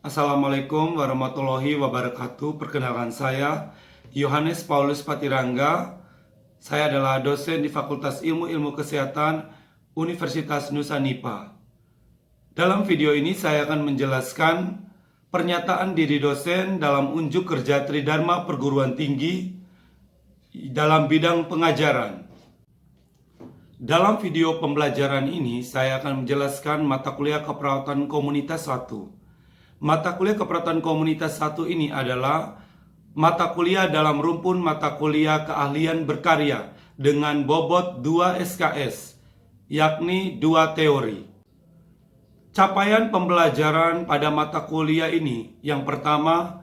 Assalamualaikum warahmatullahi wabarakatuh. Perkenalkan saya Yohanes Paulus Patirangga. Saya adalah dosen di Fakultas Ilmu Kesehatan Universitas Nusa Nipah. Dalam video ini saya akan menjelaskan pernyataan diri dosen dalam unjuk kerja Tridharma Perguruan Tinggi dalam bidang pengajaran. Dalam video pembelajaran ini saya akan menjelaskan mata kuliah keperawatan komunitas 1. Mata kuliah keperawatan komunitas 1 ini adalah mata kuliah dalam rumpun mata kuliah keahlian berkarya dengan bobot 2 SKS, yakni 2 teori. Capaian pembelajaran pada mata kuliah ini, yang pertama,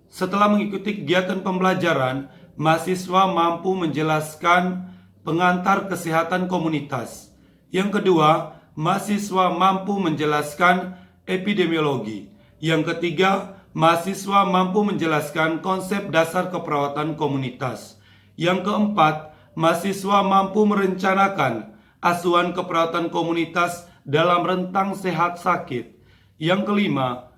setelah mengikuti kegiatan pembelajaran, mahasiswa mampu menjelaskan pengantar kesehatan komunitas. Yang kedua, mahasiswa mampu menjelaskan epidemiologi. Yang ketiga, mahasiswa mampu menjelaskan konsep dasar keperawatan komunitas. Yang keempat, mahasiswa mampu merencanakan asuhan keperawatan komunitas dalam rentang sehat sakit. Yang kelima,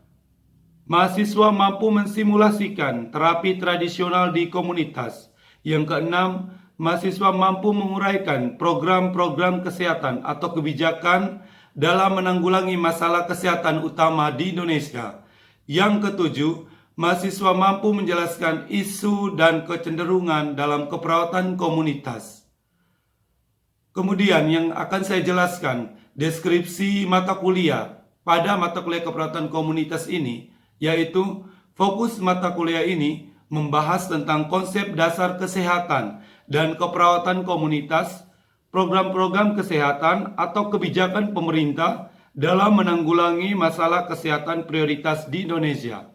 mahasiswa mampu mensimulasikan terapi tradisional di komunitas. Yang keenam, mahasiswa mampu menguraikan program-program kesehatan atau kebijakan dalam menanggulangi masalah kesehatan utama di Indonesia. Yang ketujuh, mahasiswa mampu menjelaskan isu dan kecenderungan dalam keperawatan komunitas. Kemudian yang akan saya jelaskan, deskripsi mata kuliah pada mata kuliah keperawatan komunitas ini, yaitu fokus mata kuliah ini membahas tentang konsep dasar kesehatan dan keperawatan komunitas, program-program kesehatan atau kebijakan pemerintah dalam menanggulangi masalah kesehatan prioritas di Indonesia.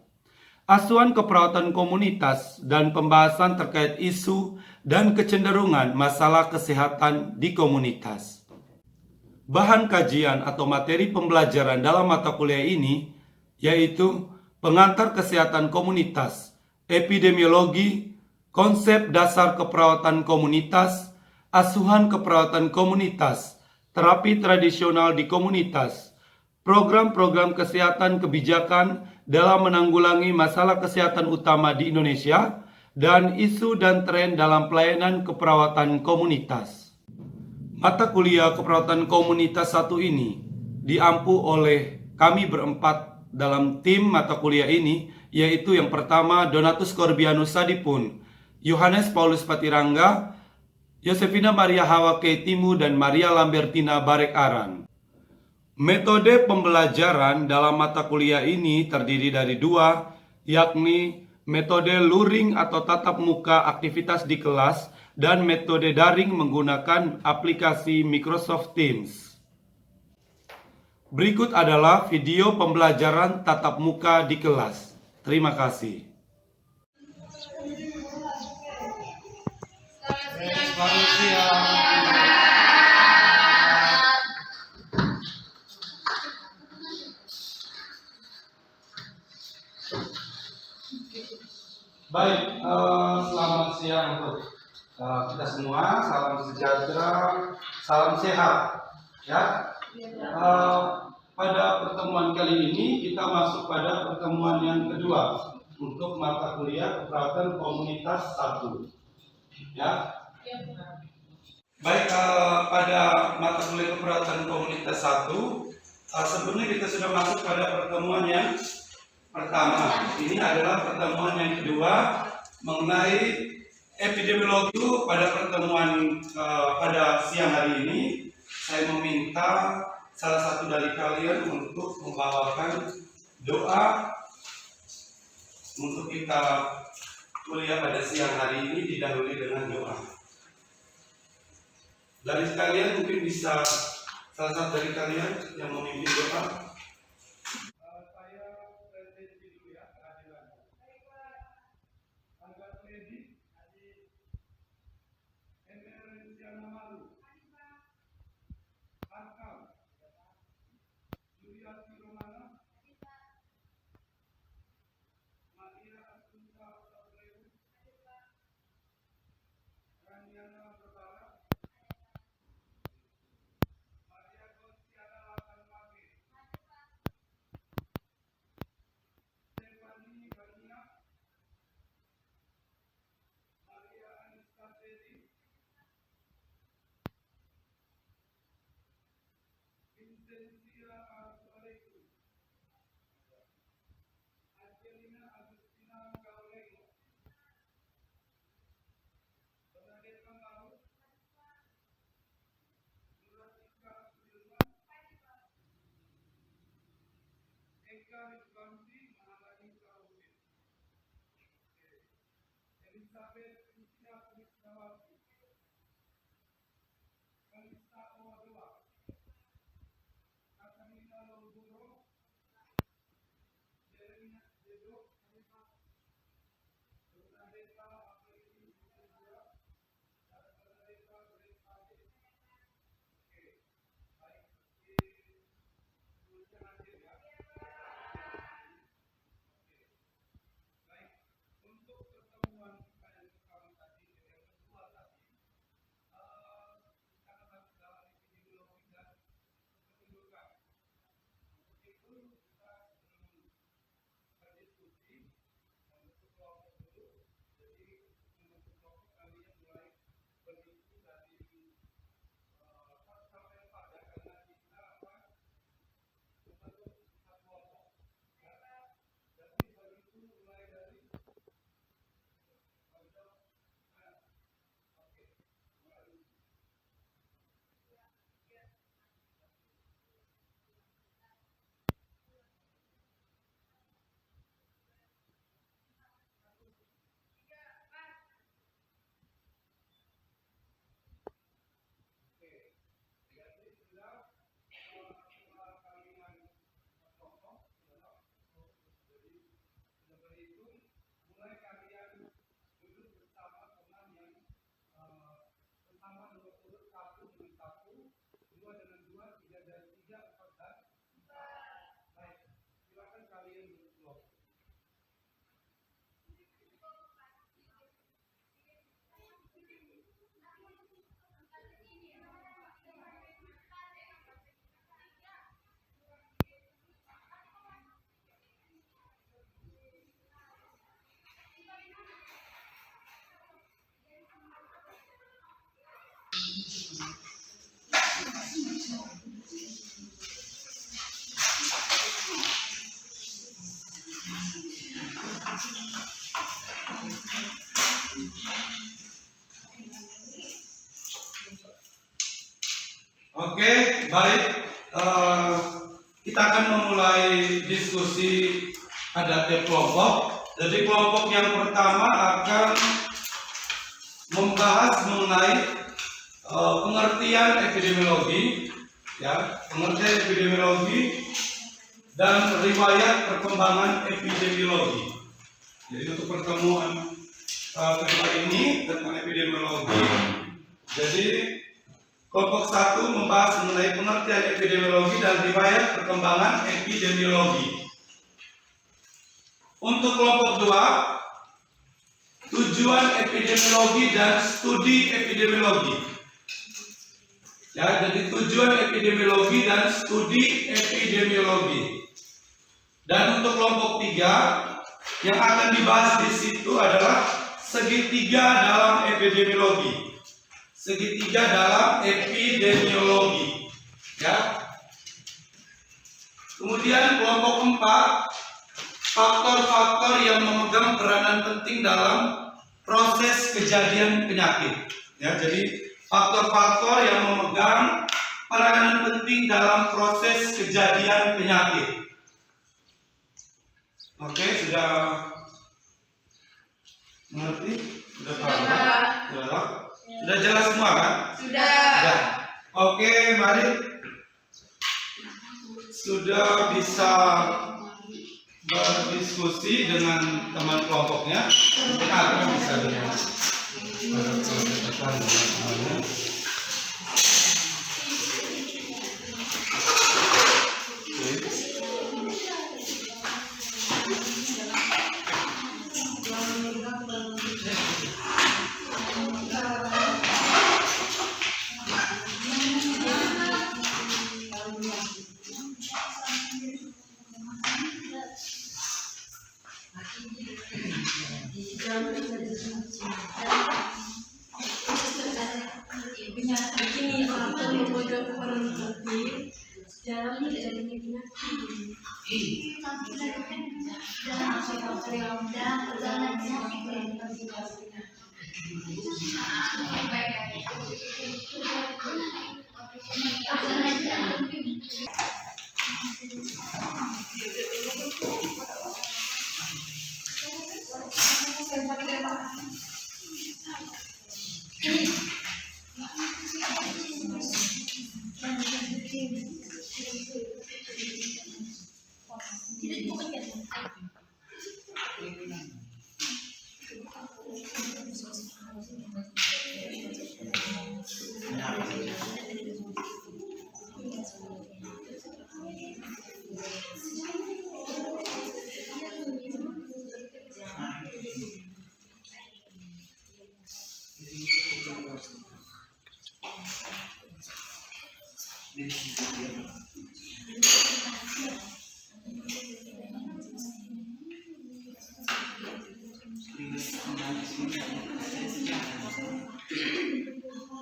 Asuhan keperawatan komunitas dan pembahasan terkait isu dan kecenderungan masalah kesehatan di komunitas. Bahan kajian atau materi pembelajaran dalam mata kuliah ini yaitu pengantar kesehatan komunitas, epidemiologi, konsep dasar keperawatan komunitas, asuhan keperawatan komunitas, terapi tradisional di komunitas, program-program kesehatan kebijakan dalam menanggulangi masalah kesehatan utama di Indonesia, dan isu dan tren dalam pelayanan keperawatan komunitas. Mata kuliah keperawatan komunitas 1 ini diampu oleh kami berempat dalam tim mata kuliah ini, yaitu yang pertama Donatus Corbianus Sadipun, Yohanes Paulus Patirangga, Yosefina Maria Hawa Keitimu, dan Maria Lambertina Barek Aran. Metode pembelajaran dalam mata kuliah ini terdiri dari 2, yakni metode luring atau tatap muka aktivitas di kelas dan metode daring menggunakan aplikasi Microsoft Teams. Berikut adalah video pembelajaran tatap muka di kelas. Terima kasih. Selamat siang. Baik, selamat siang untuk kita semua. Salam sejahtera, salam sehat. Ya. Pada pertemuan kali ini kita masuk pada pertemuan yang kedua untuk mata kuliah keperawatan komunitas 1. Ya. Baik, pada mata kuliah keperawatan komunitas 1, sebenarnya kita sudah masuk pada pertemuan yang pertama. Ini adalah pertemuan yang kedua mengenai epidemiologi. Pada pertemuan pada siang hari ini, saya meminta salah satu dari kalian untuk membawakan doa untuk kita kuliah pada siang hari ini, didahului dengan doa. Dari kalian mungkin bisa salah satu dari kalian yang memimpin doa. Oke, baik. Kita akan memulai diskusi adaptif kelompok. Jadi kelompok yang pertama akan membahas mengenai pengertian epidemiologi, ya, pengertian epidemiologi dan riwayat perkembangan epidemiologi. Jadi untuk pertemuan kedua ini tentang epidemiologi. Jadi kelompok 1 membahas mengenai pengertian epidemiologi dan riwayat perkembangan epidemiologi. Untuk kelompok 2, tujuan epidemiologi dan studi epidemiologi. Ya, jadi tujuan epidemiologi dan studi epidemiologi. Dan untuk kelompok 3, yang akan dibahas di situ adalah segitiga dalam epidemiologi. Segitiga dalam epidemiologi, ya. Kemudian kelompok 4, faktor-faktor yang memegang peranan penting dalam proses kejadian penyakit, ya. Jadi faktor-faktor yang memegang peranan penting dalam proses kejadian penyakit. Oke, sudah mengerti? Sudah paham? Sudah. Sudah jelas semua kan? Sudah. Oke, mari. Sudah bisa berdiskusi dengan teman kelompoknya. Kita akan bisa dengan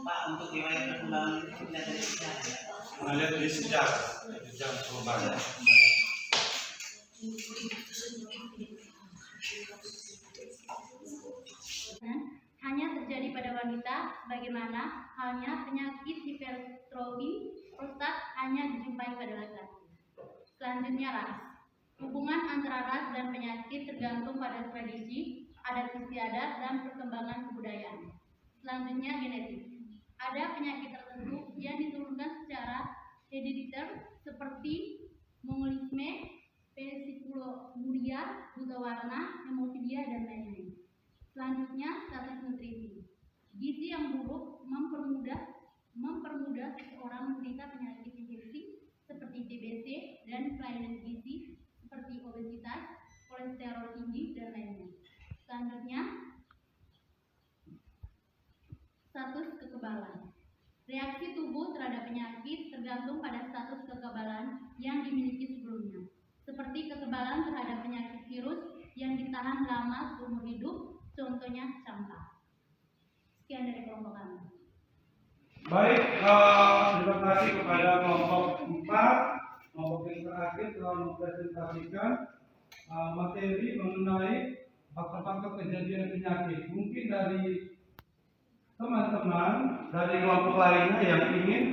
Pak, untuk riwayat perkembangan itu tidak dari sejarah. Lihat di sejarah perubahan. Hanya terjadi pada wanita, bagaimana halnya penyakit hipertrofi prostat hanya dijumpai pada laki-laki. Selanjutnya ras. Hubungan antara ras dan penyakit tergantung pada tradisi, adat istiadat, dan perkembangan kebudayaan. Selanjutnya genetik. Ada penyakit tertentu yang diturunkan secara herediter seperti mongolisme, vesikulomuria, buta warna, hemofilia, dan lain-lain. Selanjutnya status nutrisi. Gizi yang buruk mempermudah seseorang menderita penyakit infeksi seperti TBC dan kelainan gizi seperti obesitas, kolesterol tinggi, dan lainnya. Selanjutnya status kekebalan. Reaksi tubuh terhadap penyakit tergantung pada status kekebalan yang dimiliki sebelumnya, seperti kekebalan terhadap penyakit virus yang ditahan lama seumur hidup, contohnya campak. Sekian dari kelompok kami. Baik, terima kasih kepada kelompok 4. Kelompok yang terakhir telah mempresentasikan materi mengenai faktor-faktor kejadian penyakit. Mungkin dari teman-teman dari kelompok lainnya yang ingin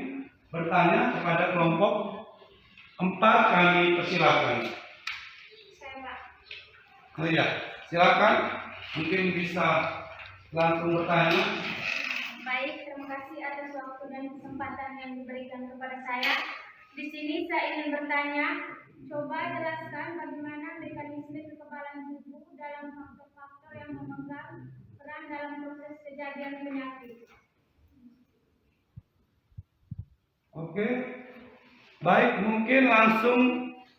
bertanya kepada kelompok 4, kami persilakan. Saya Pak. Oh iya, silakan. Mungkin bisa langsung bertanya. Baik, terima kasih atas waktu dan kesempatan yang diberikan kepada saya. Di sini saya ingin bertanya, coba jelaskan bagaimana mekanisme kekebalan tubuh dalam faktor-faktor yang memegang peran dalam proses kejadian penyakit. Oke. Baik, mungkin langsung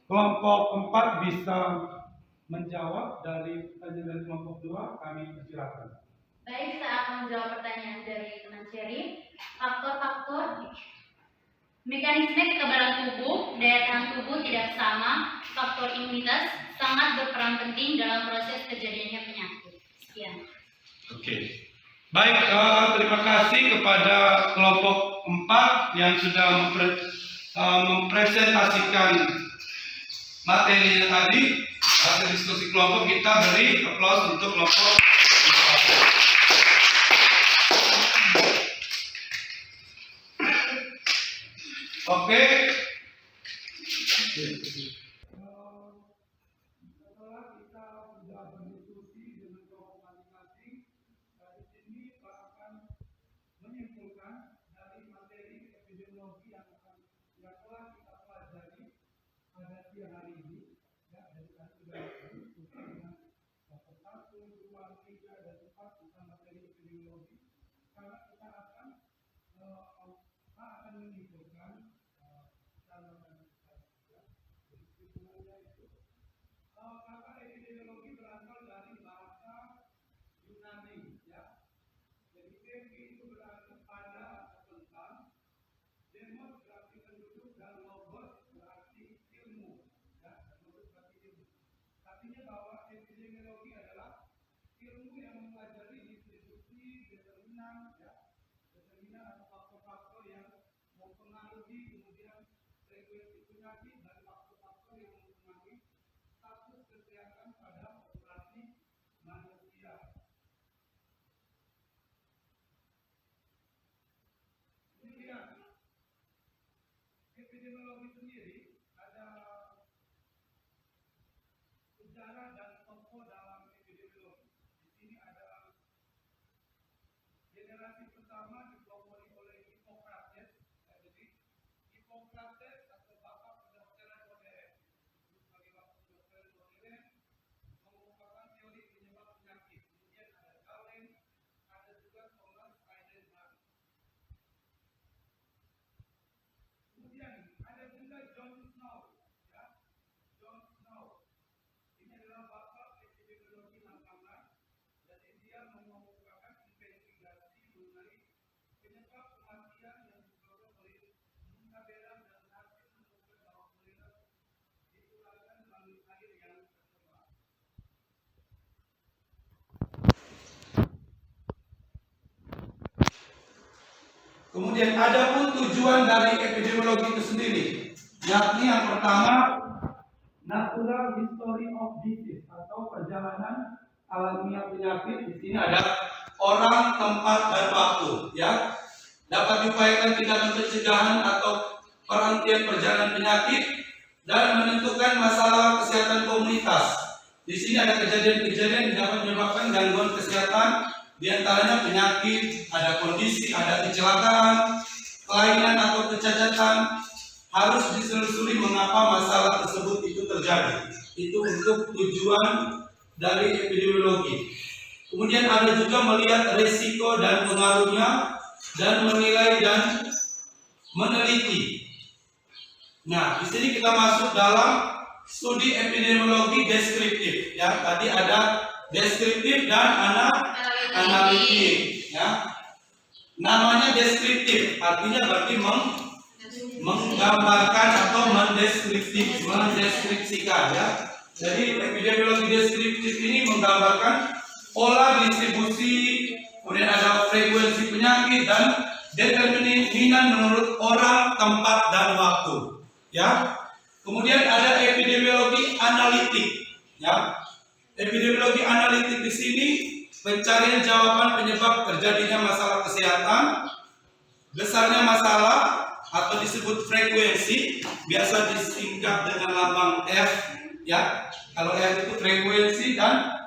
kelompok 4 bisa menjawab dari pertanyaan dari kelompok 2, kami persilakan. Baik, saya akan menjawab pertanyaan dari teman Cherry. Faktor-faktor mekanisme kekebalan tubuh, daya tahan tubuh tidak sama, faktor imunitas sangat berperan penting dalam proses kejadiannya penyakit. Sekian. Oke. Baik, terima kasih kepada kelompok 4 yang sudah mempresentasikan materi tadi. Hasil diskusi kelompok, kita beri aplaus untuk kelompok 4. Oke. Setelah kita sudah berdiskusi dengan kelompok masing-masing, dari sini Pak akan menyimpulkan dari materi epidemiologi yang telah kita pelajari pada siang hari ini. Ya, dari tadi sudah berdiskusi dengan kelompok 1, 2, 3, dan 4 tentang materi epidemiologi. Karena kita akan menyimpulkan kata epidemiologi berasal dari bahasa Yunani, ya. Jadi epi itu berarti pada atau tentang, demos berarti penduduk, dan logos berarti ilmu, ya. Logos berarti ilmu. Artinya bahwa epidemiologi adalah ilmu yang mempelajari distribusi determinan, ya, determinan atau faktor-faktor yang mempengaruhi kemudian frekuensi penyakit dan faktor-faktor yang mempengaruhi status kesehatan pada populasi manusia. Kemudian epidemiologi sendiri ada sejarah dan tokoh dalam epidemiologi. Di sini ada generasi pertama dipelopori oleh Hippocrates. Jadi Hippocrates atau bapak kedokteran modern, sebagai bapak kedokteran modern Kemudian ada pun tujuan dari epidemiologi itu sendiri, yakni yang pertama natural history of disease atau perjalanan alamiah penyakit. Di sini ada orang, tempat, dan waktu, ya. Dapat diupayakan tindakan pencegahan atau penghentian perjalanan penyakit dan menentukan masalah kesehatan komunitas. Di sini ada kejadian-kejadian yang dapat menyebabkan gangguan kesehatan, di antaranya penyakit, ada kondisi, ada kecelakaan, kelainan atau kecacatan. Harus diselusuri mengapa masalah tersebut itu terjadi. Itu untuk tujuan dari epidemiologi. Kemudian ada juga melihat resiko dan pengaruhnya dan menilai dan meneliti. Nah, di sini kita masuk dalam studi epidemiologi deskriptif. Ya, tadi ada deskriptif dan analitik. Ya, namanya deskriptif, artinya berarti menggambarkan atau mendeskripsikan. Ya, jadi epidemiologi deskriptif ini menggambarkan pola distribusi, kemudian ada frekuensi penyakit dan determinan menurut orang, tempat, dan waktu. Ya, kemudian ada epidemiologi analitik. Ya, epidemiologi analitik di sini pencarian jawaban penyebab terjadinya masalah kesehatan, besarnya masalah atau disebut frekuensi, biasa disingkat dengan lambang F. Ya, kalau F itu frekuensi dan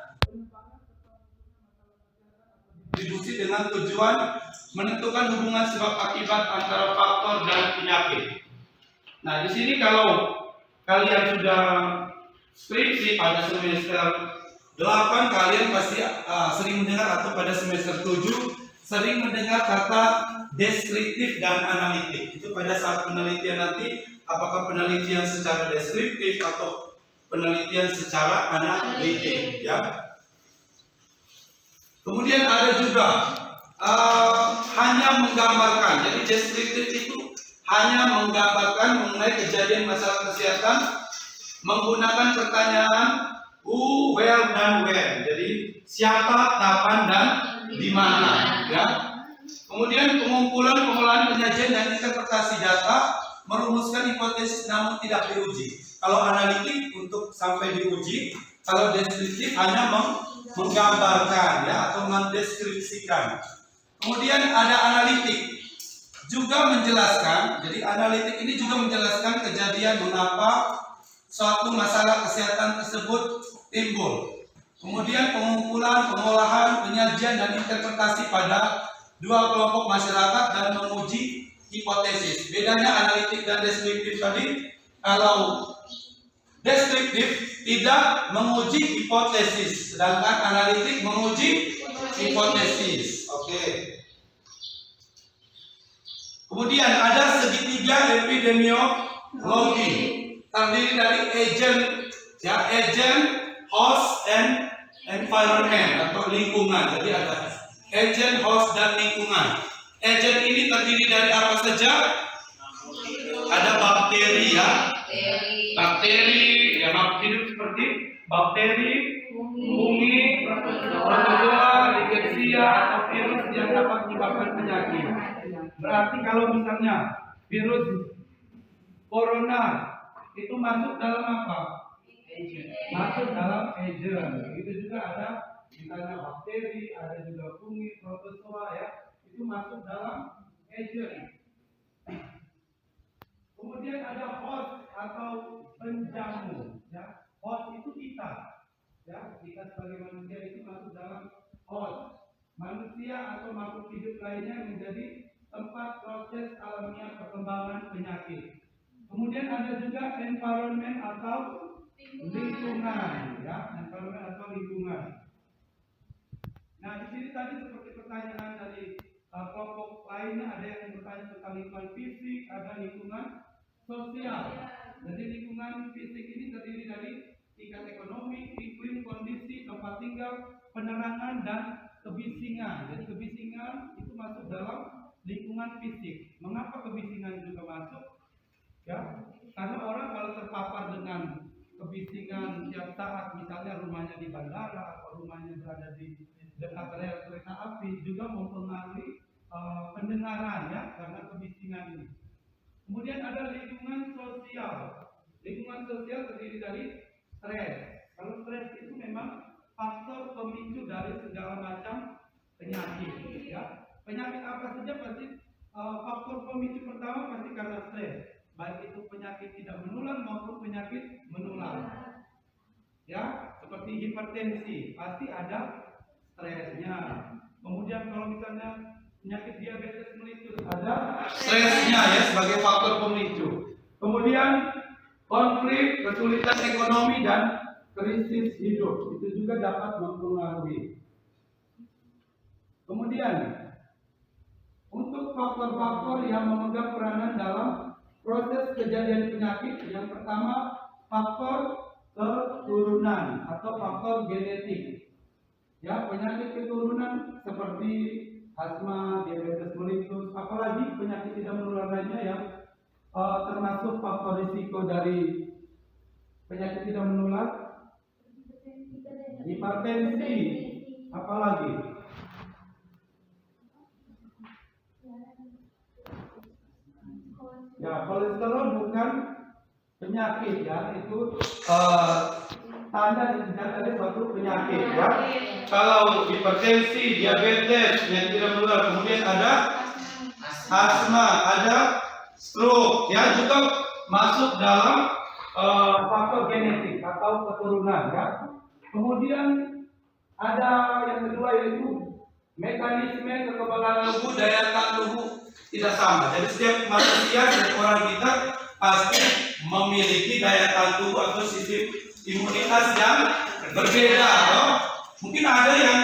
distribusi dengan tujuan menentukan hubungan sebab akibat antara faktor dan penyakit. Nah, di sini kalau kalian sudah skripsi pada semester 8, kalian pasti sering mendengar, atau pada semester 7 sering mendengar kata deskriptif dan analitik. Itu pada saat penelitian nanti, apakah penelitian secara deskriptif atau penelitian secara analitik, ya. Kemudian ada juga hanya menggambarkan. Jadi deskriptif itu hanya menggambarkan mengenai kejadian masalah kesehatan menggunakan pertanyaan who, where, dan when. Jadi siapa, kapan, dan di mana. Ya. Kemudian pengumpulan, pengolahan, penyajian, dan interpretasi data, merumuskan hipotesis namun tidak diuji. Kalau analitik untuk sampai diuji, kalau deskriptif hanya menggambarkan, ya, atau mendeskripsikan. Kemudian ada analitik juga menjelaskan, jadi analitik ini juga menjelaskan kejadian mengapa suatu masalah kesehatan tersebut timbul. Kemudian pengumpulan, pengolahan, penyajian, dan interpretasi pada dua kelompok masyarakat dan menguji hipotesis. Bedanya analitik dan deskriptif tadi, kalau deskriptif tidak menguji hipotesis, sedangkan analitik menguji hipotesis. Oke. Kemudian ada segitiga epidemiologi, terdiri dari agent, ya, agent, host, and environment atau lingkungan. Jadi ada agent, host, dan lingkungan. Agent ini terdiri dari apa saja? Ada bakteri, ya, bakteri, ya, hidup seperti bakteri, fungi, protozoa, rickettsia, atau virus yang dapat menyebabkan penyakit. Berarti kalau misalnya virus corona itu masuk dalam apa? Masuk dalam agent. Itu juga ada misalnya bakteri, ada juga fungi, protozoa, ya, itu masuk dalam agent. Kemudian ada host atau penjamu, ya. Host itu kita, ya, kita sebagai manusia itu masuk dalam host. Manusia atau makhluk hidup lainnya menjadi tempat proses alamiah perkembangan penyakit. Kemudian ada juga environment atau lingkungan, ya, environment atau lingkungan. Nah, di sini tadi seperti pertanyaan dari kelompok lainnya, ada yang bertanya tentang lingkungan fisik, ada lingkungan sosial. Jadi lingkungan fisik ini terdiri dari tingkat ekonomi, iklim, kondisi, tempat tinggal, penerangan, dan kebisingan. Jadi kebisingan itu masuk dalam lingkungan fisik. Mengapa kebisingan juga masuk? Ya, karena orang kalau terpapar dengan kebisingan setiap saat, misalnya rumahnya di bandara atau rumahnya berada di dekat rel kereta api, juga mempengaruhi pendengaran ya, karena kebisingan ini. Kemudian ada lingkungan sosial. Lingkungan sosial terdiri dari stres. Kalau stres itu memang faktor pemicu dari segala macam penyakit ya. Penyakit apa saja pasti faktor pemicu pertama pasti karena stres. Baik itu penyakit tidak menular maupun penyakit menular. Ya, seperti hipertensi pasti ada stresnya. Kemudian kalau misalnya penyakit diabetes mellitus ada stresnya ya sebagai faktor pemicu. Kemudian konflik, kesulitan ekonomi dan krisis hidup itu juga dapat mempengaruhi. Kemudian untuk faktor-faktor yang memegang peranan dalam proses kejadian penyakit, yang pertama faktor keturunan atau faktor genetik. Ya, penyakit keturunan seperti asma, diabetes mellitus, apalagi penyakit tidak menular lainnya yang termasuk faktor risiko dari penyakit tidak menular, hipertensi, apalagi ya, kolesterol bukan penyakit ya, itu tanda ada suatu penyakit ya. Kalau hipertensi, diabetes, penyakit tidak menular, kemudian ada asma, ada stroke ya, juga masuk dalam faktor genetik atau keturunan ya. Kemudian ada yang kedua yaitu mekanisme kekebalan tubuh, daya tahan tubuh tidak sama. Jadi setiap manusia, setiap orang kita pasti memiliki daya tahan tubuh atau sistem imunitas yang berbeda. Atau mungkin ada yang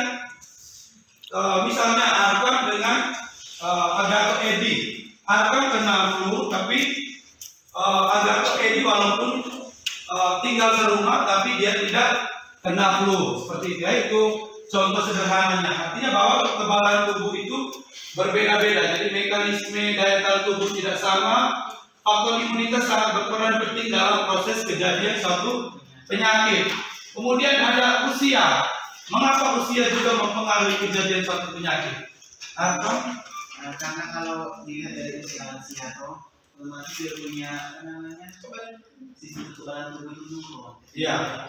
misalnya Arkam dengan Agato Edi. Arkam kena flu, tapi Agato Edi walaupun tinggal serumah tapi dia tidak kena flu. Seperti itu contoh sederhananya. Artinya bahwa kekebalan tubuh itu berbeda-beda. Jadi mekanisme daya tahan tubuh tidak sama. Faktor imunitas sangat berperan penting dalam proses kejadian suatu penyakit. Kemudian ada usia. Mengapa usia juga mempengaruhi kejadian suatu penyakit? Atau karena kalau dilihat dari usia lansia otomatis dia punya sistem kekebalan tubuh itu menurun. iya.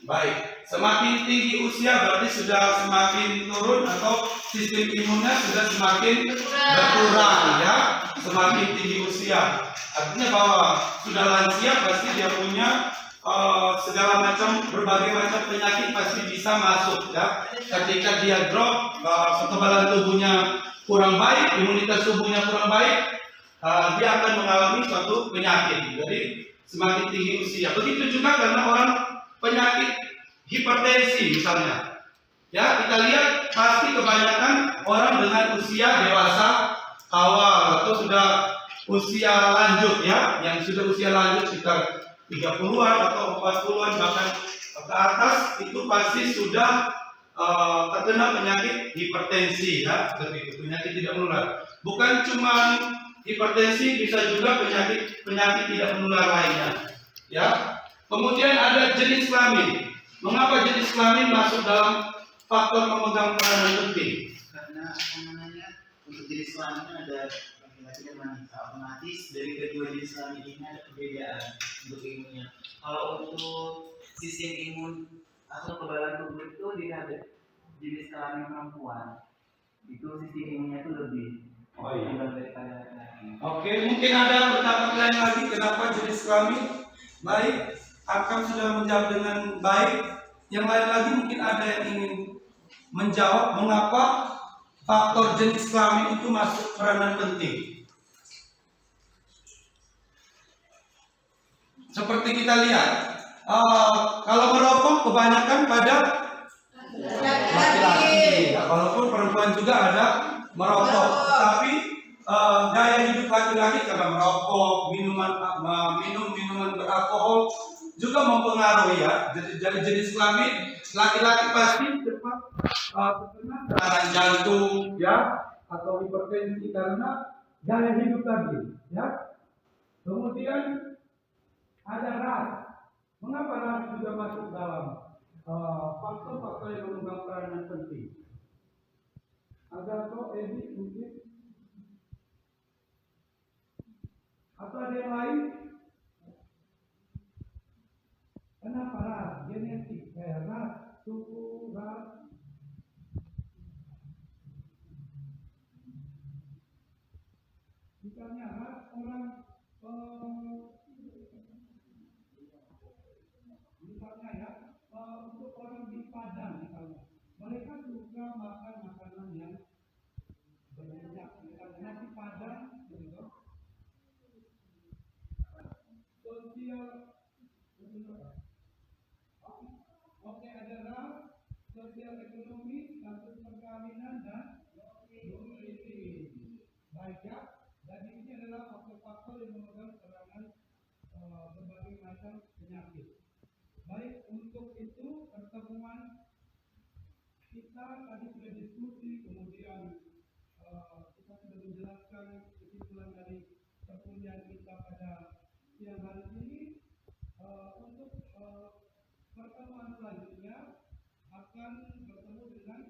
Baik, semakin tinggi usia berarti sudah semakin turun atau sistem imunnya sudah semakin berkurang ya, semakin tinggi usia. Artinya bahwa sudah lansia pasti dia punya segala macam berbagai macam penyakit pasti bisa masuk ya. Ketika dia drop, kekebalan tubuhnya kurang baik, imunitas tubuhnya kurang baik, dia akan mengalami suatu penyakit. Jadi semakin tinggi usia. Begitu juga karena orang penyakit hipertensi misalnya. Ya, kita lihat pasti kebanyakan orang dengan usia dewasa awal atau sudah usia lanjut ya, yang sudah usia lanjut sekitar 30-an atau 40-an bahkan ke atas itu pasti sudah terkena penyakit hipertensi ya, seperti itu, penyakit tidak menular. Bukan cuma hipertensi, bisa juga penyakit tidak menular lainnya. Ya. Kemudian ada jenis kelamin. Mengapa jenis kelamin masuk dalam faktor memegang peranan penting? Karena untuk jenis kelamin ada laki-laki dan wanita, otomatis dari kedua jenis kelamin ini ada perbedaan untuk imunnya. Kalau untuk sistem imun atau kekebalan tubuh itu dilihat jenis kelamin perempuan itu sistem imunnya itu lebih daripada laki-laki. Oke, mungkin ada pertanyaan lain lagi kenapa jenis kelamin? Baik, akan sudah menjawab dengan baik. Yang lain lagi mungkin ada yang ingin menjawab mengapa faktor jenis kelamin itu masuk peranan penting. Seperti kita lihat, kalau merokok kebanyakan pada laki-laki. Ya, walaupun perempuan juga ada merokok, tapi gaya hidup laki-laki karena merokok, minum minuman beralkohol juga mempengaruhi ya. Jadi jenis kelamin laki-laki pasti cepat terkena serangan jantung ya atau hipertensi karena gaya hidup tadi ya. Kemudian ada ras. Mengapa ras juga masuk dalam faktor-faktor yang memegang peranan penting? Ada atau Edi mungkin? Atau ada yang lain? Kenapa ras? Genetik, ras, suku, ras. Misalnya ras orang misalnya ya untuk orang di Padang misalnya mereka suka makan makanan yang berminyak misalnya nasi Padang gitu. Sosial oke ada ras sosial ekonomi status perkawinan dan nutrisi baik ya. Dan ini adalah faktor-faktor yang memegang peranan berbagai macam penyakit. Baik, untuk itu pertemuan kita tadi sudah diskusi, kemudian kita sudah menjelaskan kesimpulan dari perkuliahan kita pada siang hari ini. Untuk pertemuan selanjutnya akan bertemu dengan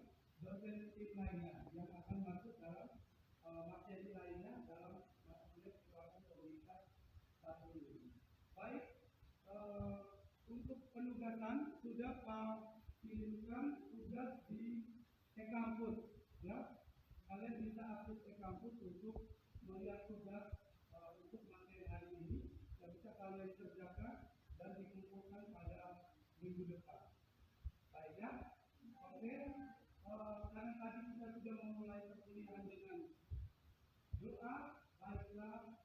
dosen tim lainnya yang akan masuk dalam materi lainnya dalam materi keuangan komunitas satu ini. Baik, untuk penugasan sudah Pak kirimkan tugas di e-kampus ya. Kalian bisa akses e-kampus untuk melihat tugas untuk materi hari ini yang bisa kalian kerjakan dan dikumpulkan pada minggu depan. Baik ya. Oke. Karena tadi kita sudah memulai perkuliahan dengan doa, baiklah